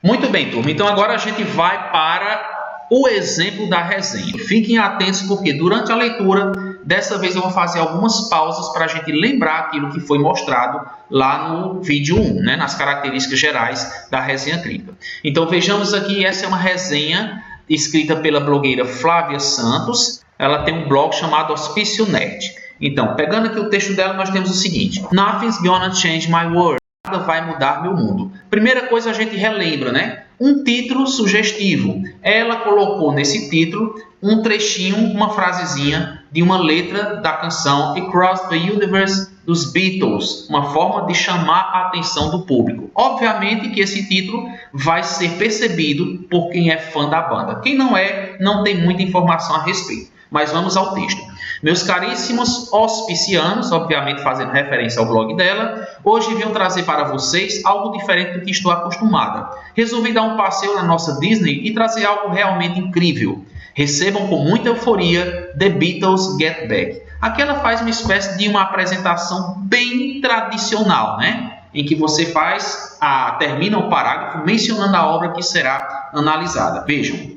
Muito bem, turma. Então agora a gente vai para o exemplo da resenha. Fiquem atentos porque durante a leitura, dessa vez eu vou fazer algumas pausas para a gente lembrar aquilo que foi mostrado lá no vídeo 1, né, nas características gerais da resenha crítica. Então vejamos aqui, essa é uma resenha escrita pela blogueira Flávia Santos. Ela tem um blog chamado Hospício Nerd. Então, pegando aqui o texto dela, nós temos o seguinte: Nothing's gonna change my world. Nada vai mudar meu mundo. Primeira coisa, a gente relembra, né? Um título sugestivo. Ela colocou nesse título um trechinho, uma frasezinha de uma letra da canção Across the Universe dos Beatles, uma forma de chamar a atenção do público. Obviamente que esse título vai ser percebido por quem é fã da banda. Quem não é, não tem muita informação a respeito. Mas vamos ao texto. Meus caríssimos hospicianos, obviamente fazendo referência ao blog dela, hoje vim trazer para vocês algo diferente do que estou acostumada. Resolvi dar um passeio na nossa Disney e trazer algo realmente incrível. Recebam com muita euforia The Beatles Get Back. Aqui ela faz uma espécie de uma apresentação bem tradicional, né? Em que você termina o parágrafo mencionando a obra que será analisada. Vejam.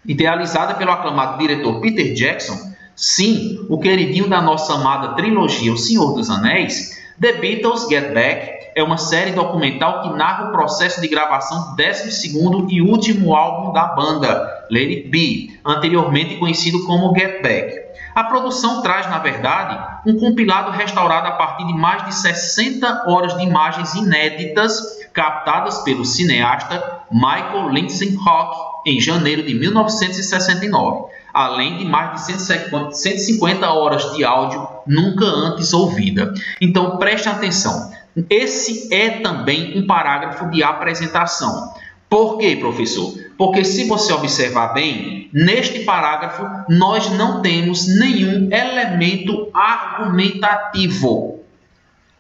Idealizada pelo aclamado diretor Peter Jackson, sim, o queridinho da nossa amada trilogia O Senhor dos Anéis, The Beatles Get Back é uma série documental que narra o processo de gravação do 12º e último álbum da banda, Let It Be, anteriormente conhecido como Get Back. A produção traz, na verdade, um compilado restaurado a partir de mais de 60 horas de imagens inéditas captadas pelo cineasta Michael Lynsenhock em janeiro de 1969, além de mais de 150 horas de áudio nunca antes ouvida. Então, prestem atenção. Esse é também um parágrafo de apresentação. Por quê, professor? Porque se você observar bem, neste parágrafo nós não temos nenhum elemento argumentativo.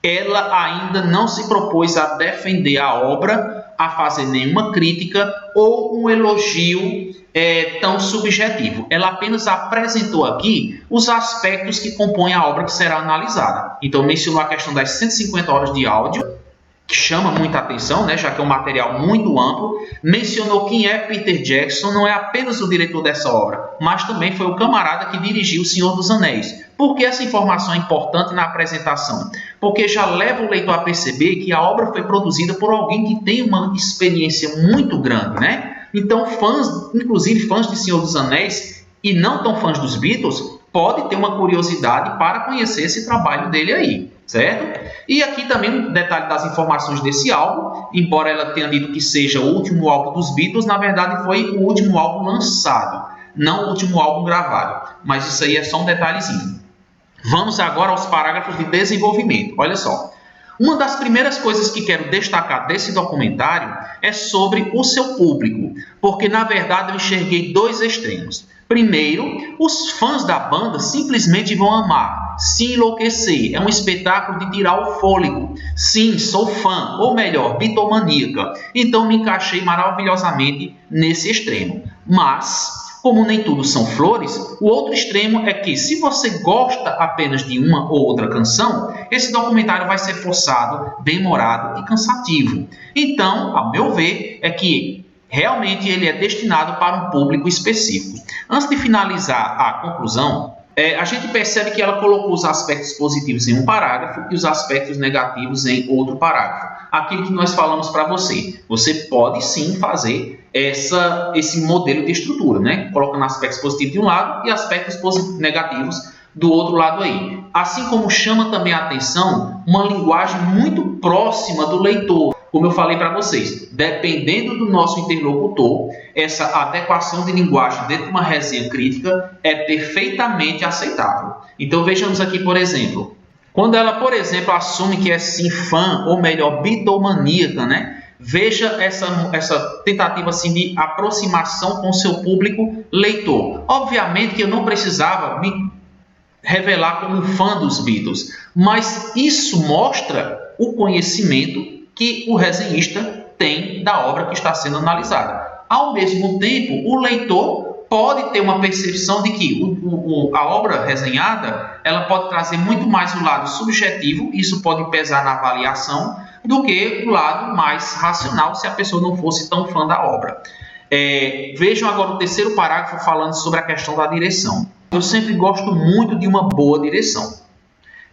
Ela ainda não se propôs a defender a obra, a fazer nenhuma crítica ou um elogio tão subjetivo. Ela apenas apresentou aqui os aspectos que compõem a obra que será analisada. Então, mencionou a questão das 150 horas de áudio, que chama muita atenção, né, já que é um material muito amplo. Mencionou quem é Peter Jackson, não é apenas o diretor dessa obra, mas também foi o camarada que dirigiu O Senhor dos Anéis. Por que essa informação é importante na apresentação? Porque já leva o leitor a perceber que a obra foi produzida por alguém que tem uma experiência muito grande, né? Então, inclusive fãs de Senhor dos Anéis e não tão fãs dos Beatles, podem ter uma curiosidade para conhecer esse trabalho dele aí, certo? E aqui também um detalhe das informações desse álbum, embora ela tenha dito que seja o último álbum dos Beatles, na verdade foi o último álbum lançado, não o último álbum gravado. Mas isso aí é só um detalhezinho. Vamos agora aos parágrafos de desenvolvimento. Olha só. Uma das primeiras coisas que quero destacar desse documentário é sobre o seu público, porque na verdade eu enxerguei dois extremos. Primeiro, os fãs da banda simplesmente vão amar, se enlouquecer, é um espetáculo de tirar o fôlego. Sim, sou fã, ou melhor, bitomaníaca, então me encaixei maravilhosamente nesse extremo. Mas, como nem tudo são flores, o outro extremo é que, se você gosta apenas de uma ou outra canção, esse documentário vai ser forçado, demorado e cansativo. Então, ao meu ver, é que realmente ele é destinado para um público específico. Antes de finalizar a conclusão, a gente percebe que ela colocou os aspectos positivos em um parágrafo e os aspectos negativos em outro parágrafo. Aquilo que nós falamos para você. Você pode sim fazer esse modelo de estrutura, né? Colocando aspectos positivos de um lado e aspectos negativos do outro lado aí. Assim como chama também a atenção uma linguagem muito próxima do leitor. Como eu falei para vocês, dependendo do nosso interlocutor, essa adequação de linguagem dentro de uma resenha crítica é perfeitamente aceitável. Então vejamos aqui, por exemplo, quando ela, por exemplo, assume que é sim fã, ou melhor, bitomaníaca, né? Veja essa tentativa assim, de aproximação com o seu público leitor. Obviamente que eu não precisava me revelar como um fã dos Beatles, mas isso mostra o conhecimento que o resenhista tem da obra que está sendo analisada. Ao mesmo tempo, o leitor pode ter uma percepção de que a obra resenhada ela pode trazer muito mais o lado subjetivo, isso pode pesar na avaliação, do que o lado mais racional, se a pessoa não fosse tão fã da obra. Vejam agora o terceiro parágrafo falando sobre a questão da direção. Eu sempre gosto muito de uma boa direção.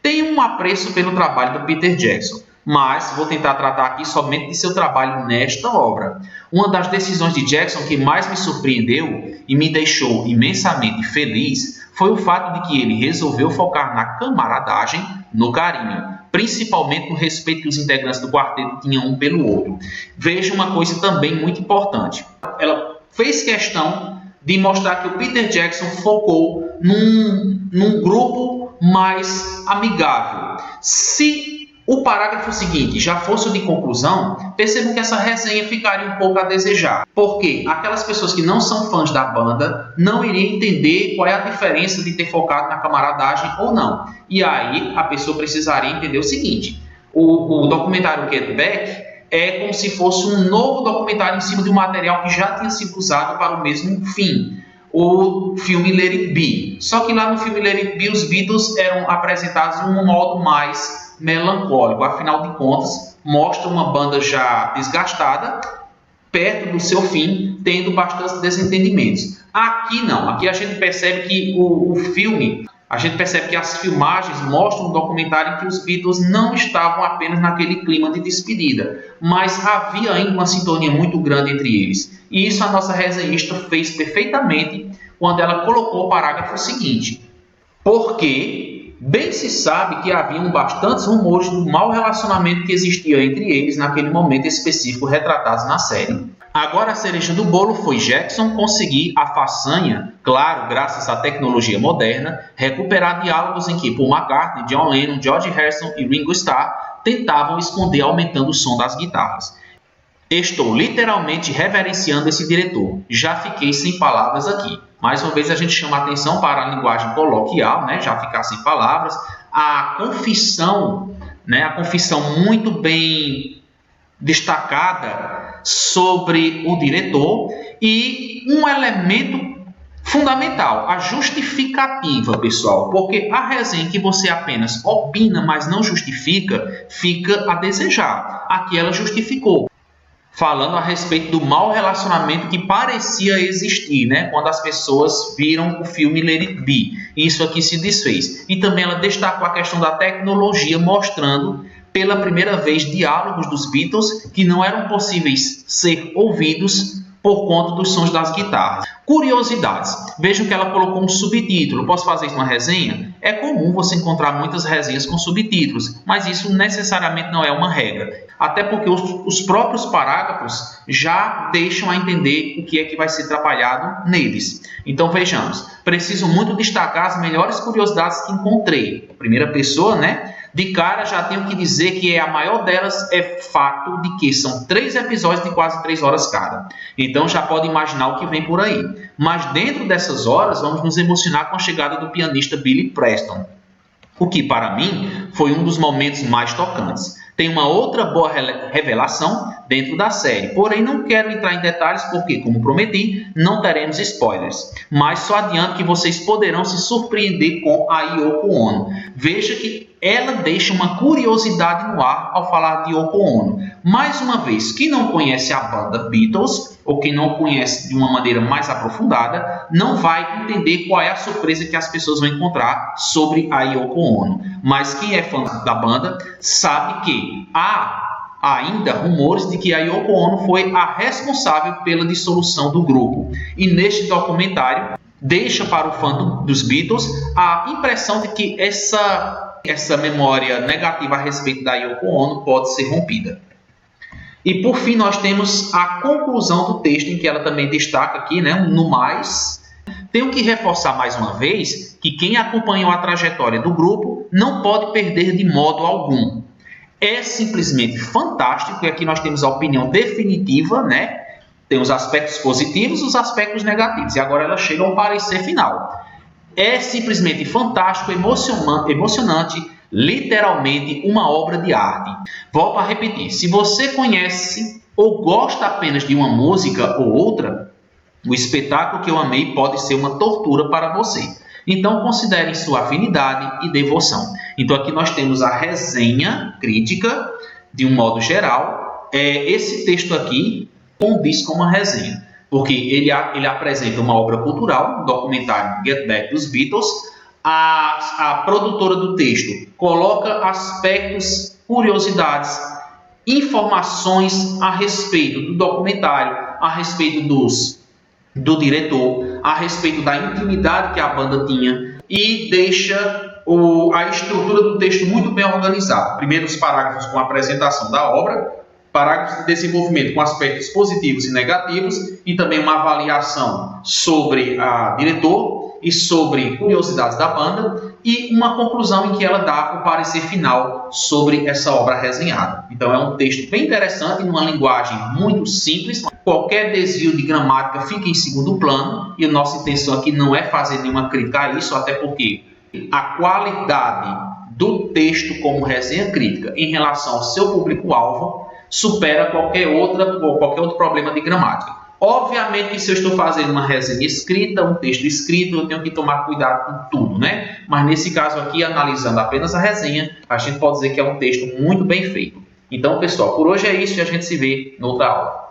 Tenho um apreço pelo trabalho do Peter Jackson, mas vou tentar tratar aqui somente de seu trabalho nesta obra. Uma das decisões de Jackson que mais me surpreendeu e me deixou imensamente feliz foi o fato de que ele resolveu focar na camaradagem, no carinho, principalmente no respeito que os integrantes do quarteto tinham um pelo outro. Veja uma coisa também muito importante. Ela fez questão de mostrar que o Peter Jackson focou num grupo mais amigável. Se o parágrafo seguinte já fosse o de conclusão, percebam que essa resenha ficaria um pouco a desejar. Porque aquelas pessoas que não são fãs da banda não iriam entender qual é a diferença de ter focado na camaradagem ou não. E aí a pessoa precisaria entender o seguinte: o documentário Get Back é como se fosse um novo documentário em cima de um material que já tinha sido usado para o mesmo fim. O filme Let It Be. Só que lá no filme Let It Be, os Beatles eram apresentados de um modo mais melancólico. Afinal de contas, mostra uma banda já desgastada, perto do seu fim, tendo bastantes desentendimentos. Aqui não. Aqui a gente percebe que as filmagens mostram um documentário em que os Beatles não estavam apenas naquele clima de despedida, mas havia ainda uma sintonia muito grande entre eles. E isso a nossa resenhista fez perfeitamente quando ela colocou o parágrafo seguinte: porque bem se sabe que haviam bastantes rumores do mau relacionamento que existia entre eles naquele momento específico retratados na série. Agora a cereja do bolo foi Jackson conseguir a façanha, claro, graças à tecnologia moderna, recuperar diálogos em que Paul McCartney, John Lennon, George Harrison e Ringo Starr tentavam esconder aumentando o som das guitarras. Estou literalmente reverenciando esse diretor. Já fiquei sem palavras aqui. Mais uma vez a gente chama a atenção para a linguagem coloquial, né? Já ficar sem palavras. A confissão, né? A confissão muito bem destacada sobre o diretor e um elemento fundamental, a justificativa, pessoal, porque a resenha que você apenas opina, mas não justifica, fica a desejar. Aqui ela justificou, falando a respeito do mau relacionamento que parecia existir, né, quando as pessoas viram o filme Let It Be. Isso aqui se desfez. E também ela destacou a questão da tecnologia, mostrando pela primeira vez diálogos dos Beatles que não eram possíveis ser ouvidos por conta dos sons das guitarras. Curiosidades. Vejam que ela colocou um subtítulo. Posso fazer isso numa resenha? É comum você encontrar muitas resenhas com subtítulos, mas isso necessariamente não é uma regra. Até porque os próprios parágrafos já deixam a entender o que é que vai ser trabalhado neles. Então vejamos. Preciso muito destacar as melhores curiosidades que encontrei. A primeira pessoa, né? De cara, já tenho que dizer que a maior delas é fato de que são 3 episódios de quase 3 horas cada. Então já pode imaginar o que vem por aí. Mas dentro dessas horas, vamos nos emocionar com a chegada do pianista Billy Preston, o que para mim foi um dos momentos mais tocantes. Tem uma outra boa revelação dentro da série, porém não quero entrar em detalhes porque, como prometi, não teremos spoilers. Mas só adianto que vocês poderão se surpreender com a Yoko Ono. Veja que ela deixa uma curiosidade no ar ao falar de Yoko Ono. Mais uma vez, quem não conhece a banda Beatles, ou quem não conhece de uma maneira mais aprofundada, não vai entender qual é a surpresa que as pessoas vão encontrar sobre a Yoko Ono. Mas quem é fã da banda sabe que há ainda rumores de que a Yoko Ono foi a responsável pela dissolução do grupo. E neste documentário deixa para o fã dos Beatles a impressão de que essa memória negativa a respeito da Yoko Ono pode ser rompida. E por fim nós temos a conclusão do texto, em que ela também destaca aqui, né, no mais. Tenho que reforçar mais uma vez que quem acompanhou a trajetória do grupo não pode perder de modo algum. É simplesmente fantástico, e aqui nós temos a opinião definitiva, né? Tem os aspectos positivos e os aspectos negativos. E agora ela chega ao parecer final. É simplesmente fantástico, emocionante, literalmente uma obra de arte. Volto a repetir, se você conhece ou gosta apenas de uma música ou outra, o espetáculo que eu amei pode ser uma tortura para você. Então considere sua afinidade e devoção. Então aqui nós temos a resenha crítica de um modo geral, esse texto aqui condiz com uma resenha, porque ele apresenta uma obra cultural, um documentário Get Back dos Beatles. A produtora do texto coloca aspectos, curiosidades, informações a respeito do documentário, a respeito do diretor, a respeito da intimidade que a banda tinha, e deixa a estrutura do texto muito bem organizada. Primeiro os parágrafos com a apresentação da obra, parágrafos de desenvolvimento com aspectos positivos e negativos, e também uma avaliação sobre o diretor e sobre curiosidades da banda, e uma conclusão em que ela dá o parecer final sobre essa obra resenhada. Então é um texto bem interessante, numa linguagem muito simples. Qualquer desvio de gramática fica em segundo plano, e a nossa intenção aqui não é fazer nenhuma crítica a isso, até porque a qualidade do texto como resenha crítica em relação ao seu público-alvo supera qualquer outro problema de gramática. Obviamente que se eu estou fazendo uma resenha escrita, um texto escrito, eu tenho que tomar cuidado com tudo, né? Mas nesse caso aqui, analisando apenas a resenha, a gente pode dizer que é um texto muito bem feito. Então, pessoal, por hoje é isso e a gente se vê noutra aula.